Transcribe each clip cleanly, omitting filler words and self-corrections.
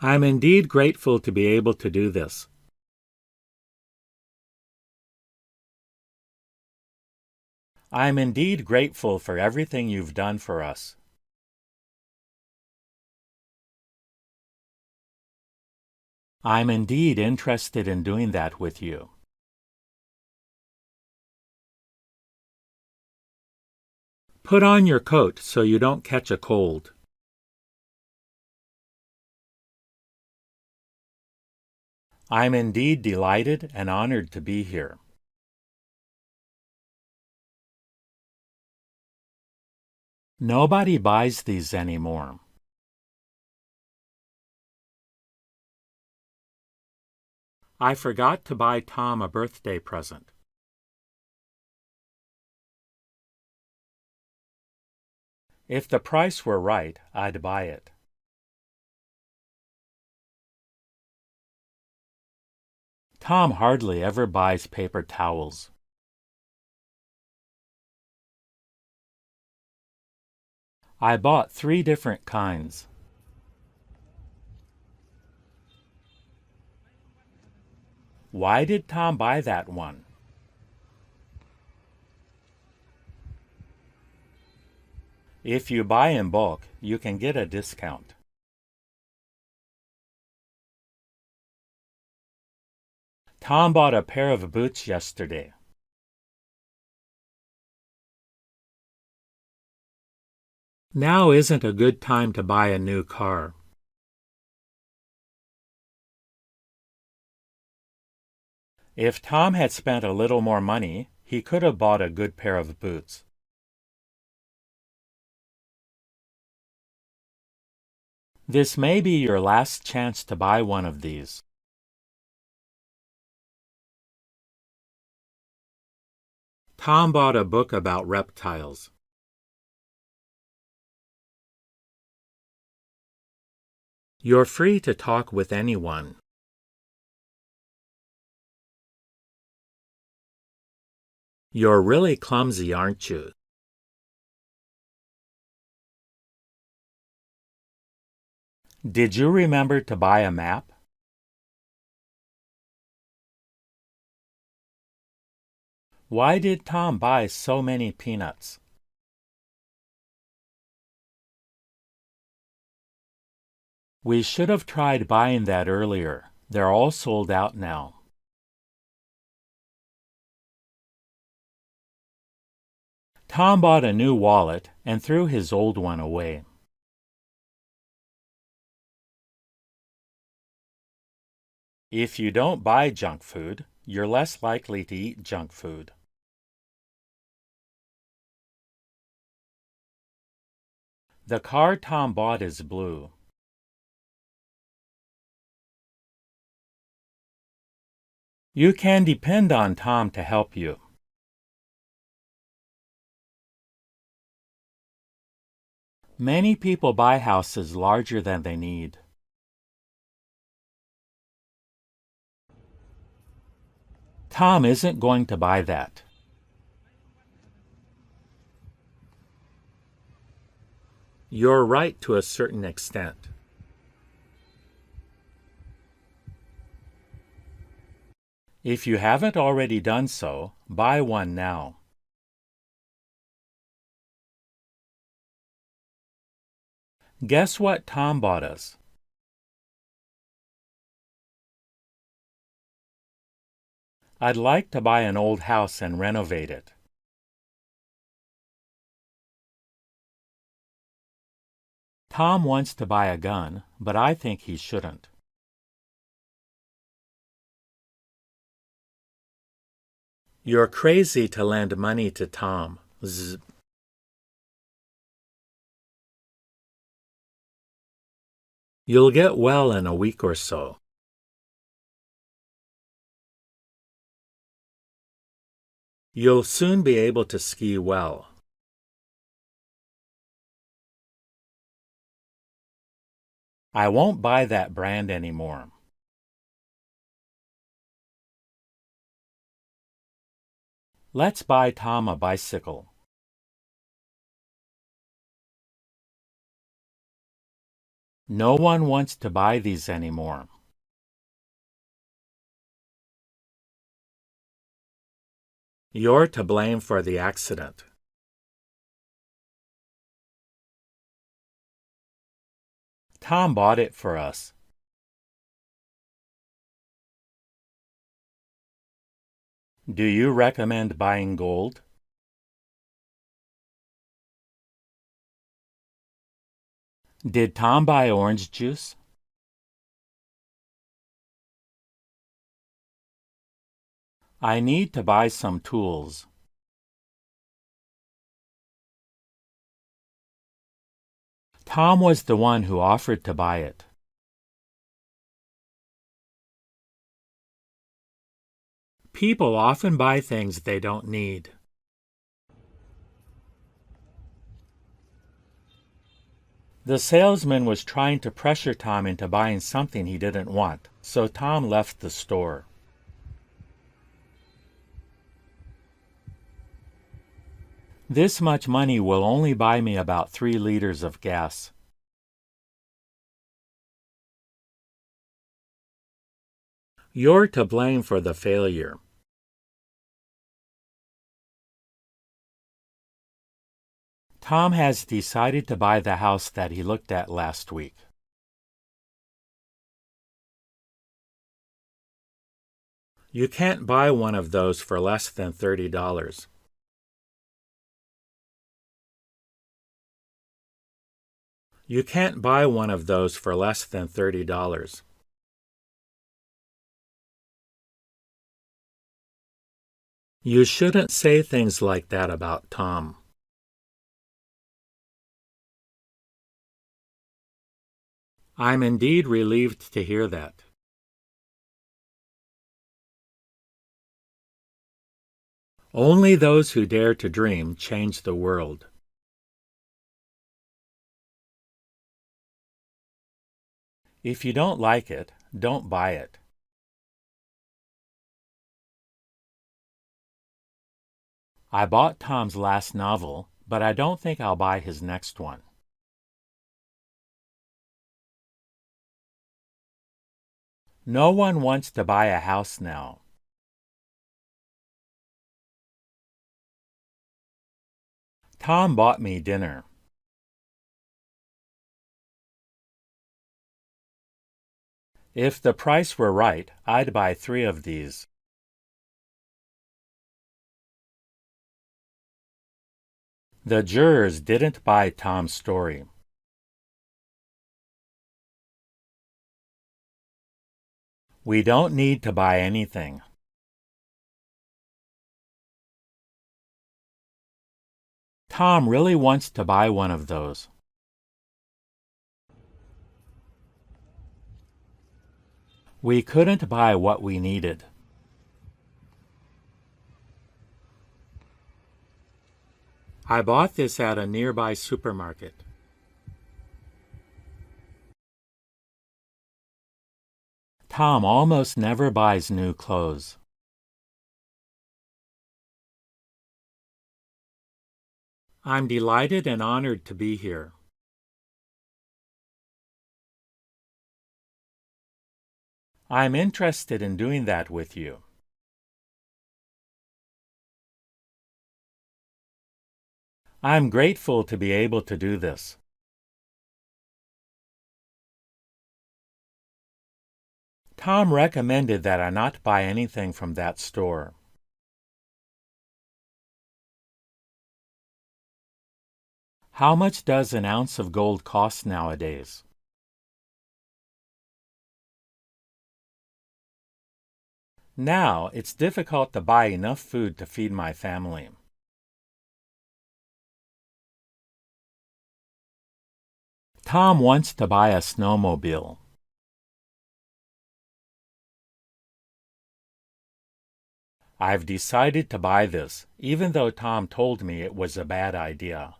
I'm indeed grateful to be able to do this. I'm indeed grateful for everything you've done for us. I'm indeed interested in doing that with you. Put on your coat so you don't catch a cold. I'm indeed delighted and honored to be here. Nobody buys these anymore. I forgot to buy Tom a birthday present. If the price were right, I'd buy it. Tom hardly ever buys paper towels. I bought 3 different kinds. Why did Tom buy that one? If you buy in bulk, you can get a discount. Tom bought a pair of boots yesterday. Now isn't a good time to buy a new car. If Tom had spent a little more money, he could have bought a good pair of boots. This may be your last chance to buy one of these. Tom bought a book about reptiles. You're free to talk with anyone. You're really clumsy, aren't you? Did you remember to buy a map? Why did Tom buy so many peanuts? We should have tried buying that earlier. They're all sold out now. Tom bought a new wallet and threw his old one away. If you don't buy junk food, you're less likely to eat junk food. The car Tom bought is blue. You can depend on Tom to help you. Many people buy houses larger than they need. Tom isn't going to buy that. You're right to a certain extent. If you haven't already done so, buy one now. Guess what Tom bought us? I'd like to buy an old house and renovate it. Tom wants to buy a gun, but I think he shouldn't. You're crazy to lend money to Tom. Zzz. You'll get well in a week or so. You'll soon be able to ski well. I won't buy that brand anymore. Let's buy Tom a bicycle. No one wants to buy these anymore. You're to blame for the accident. Tom bought it for us. Do you recommend buying gold? Did Tom buy orange juice? I need to buy some tools. Tom was the one who offered to buy it. People often buy things they don't need. The salesman was trying to pressure Tom into buying something he didn't want, so Tom left the store. This much money will only buy me about 3 liters of gas. You're to blame for the failure. Tom has decided to buy the house that he looked at last week. You can't buy one of those for less than $30. You can't buy one of those for less than $30. You shouldn't say things like that about Tom. I'm indeed relieved to hear that. Only those who dare to dream change the world. If you don't like it, don't buy it. I bought Tom's last novel, but I don't think I'll buy his next one. No one wants to buy a house now. Tom bought me dinner. If the price were right, I'd buy 3 of these. The jurors didn't buy Tom's story. We don't need to buy anything. Tom really wants to buy one of those. We couldn't buy what we needed. I bought this at a nearby supermarket. Tom almost never buys new clothes. I'm delighted and honored to be here. I'm interested in doing that with you. I'm grateful to be able to do this. Tom recommended that I not buy anything from that store. How much does an ounce of gold cost nowadays? Now, it's difficult to buy enough food to feed my family. Tom wants to buy a snowmobile. I've decided to buy this, even though Tom told me it was a bad idea.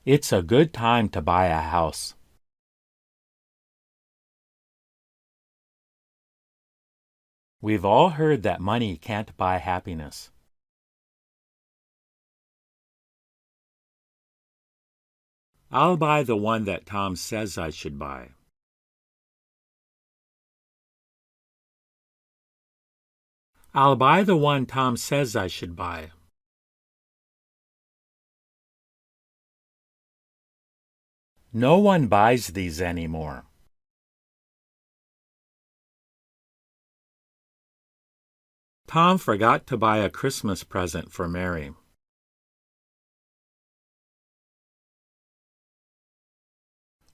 It's a good time to buy a house. We've all heard that money can't buy happiness. I'll buy the one that Tom says I should buy. I'll buy the one Tom says I should buy. No one buys these anymore. Tom forgot to buy a Christmas present for Mary.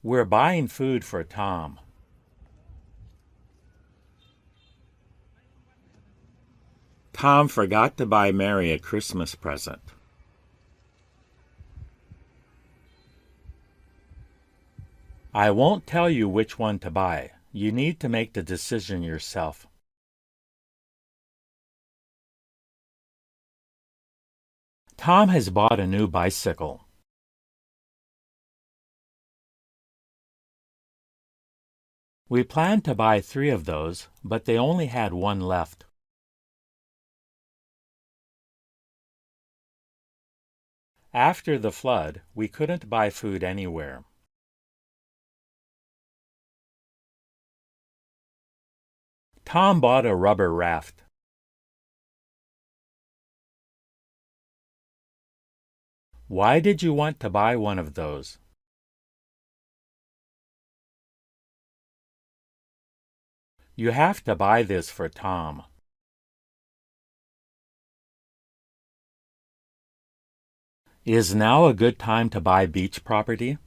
We're buying food for Tom. Tom forgot to buy Mary a Christmas present. I won't tell you which one to buy. You need to make the decision yourself. Tom has bought a new bicycle. We planned to buy 3 of those, but they only had 1 left. After the flood, we couldn't buy food anywhere. Tom bought a rubber raft. Why did you want to buy one of those? You have to buy this for Tom. Is now a good time to buy beach property?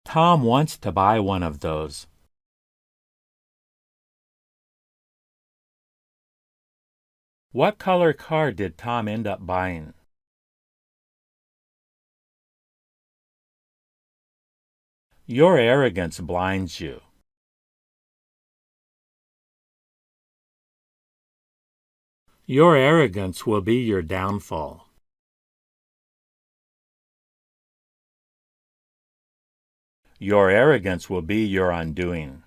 Tom wants to buy one of those. What color car did Tom end up buying? Your arrogance blinds you. Your arrogance will be your downfall. Your arrogance will be your undoing.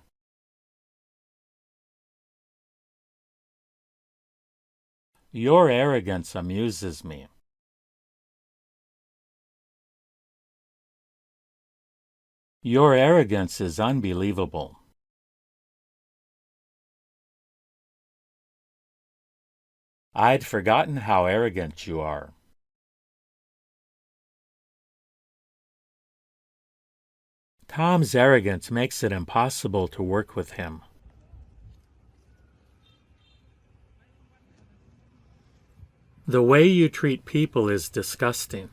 Your arrogance amuses me. Your arrogance is unbelievable. I'd forgotten how arrogant you are. Tom's arrogance makes it impossible to work with him. The way you treat people is disgusting.